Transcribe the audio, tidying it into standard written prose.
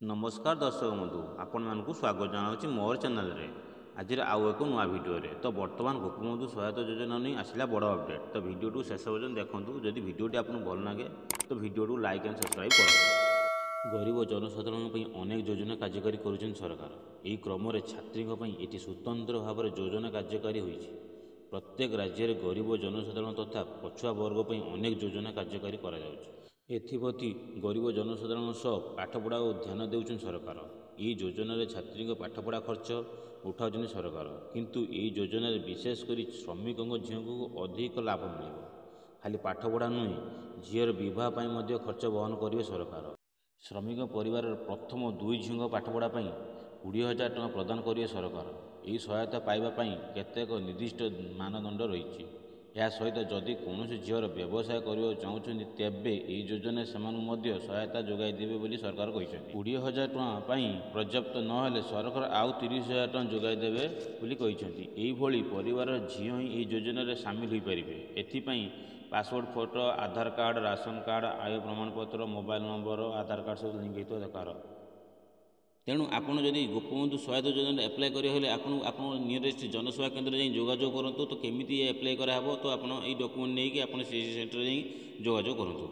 नमस्कार दर्शक बंधु आपण मानक स्वागत जनावि मोर चैनल रे आज आउ एक नुआ भिडियो रे। तो बर्तमान गोपबंधु सहायता योजना नहीं आसला बड़ अपडेट। तो भिडियो शेष पर्यटन देखूँ। जदि भिडियोटी आपको भल लगे तो भिडियो लाइक एंड सब्सक्राइब करें। गरीब जनसाधारण अनेक योजना कार्यकारी कर सरकार। यही क्रम छात्री ये स्वतंत्र भाव में योजना कार्यकारी होती। प्रत्येक राज्य में गरीब जनसाधारण तथा पछुआ वर्ग पर अनेक योजना कार्यकारी कर एप्रति गरीब जनसाधारण सह पाठपढ़ा और ध्यान देउछन सरकार। यही योजना छात्री पाठपढ़ा खर्च उठाउछन सरकार। किंतु यही योजना विशेषकर श्रमिक झील को अधिक लाभ मिल। खाली पाठपढ़ा नुहे झीर बहुत खर्च बहन करेंगे सरकार। श्रमिक परिवार प्रथम 2 झील पाठपढ़ा 20,000 टଙ୍କା प्रदान करेंगे सरकार। यही सहायता पाइबापी केतेक निर्दिष्ट मानदंड रही। यह सहित जदि कौन झीर व्यवसाय करने चाहते तेबे यही योजना से सहायता जोगाई देवे बोली सरकार कहते। 20,000 टଙ୍କା पर्याप्त नहेले सरकार आउ 30,000 टଙ୍କା जोगाई देवे बोली कहते। यही परिवार झी ही यही योजना सामिल हो पारे। एथिपाई पासपोर्ट फोटो, आधार कार्ड, राशन कार्ड, आय प्रमाणपत्र, मोबाइल नंबर, आधार कार्ड सब लिंक होता दरकार। तेणु आपड़ जदि गोपबंधु सहायता योजना एप्लाय करेंगे आप नियरेस्ट जनसेवा केन्द्र जाई जोगाजोग करूँ। तो केमी एप्लाय कराब तो आप डॉक्यूमेंट नहीं कि आप सेंटर जाई जोगाजोग करूँ।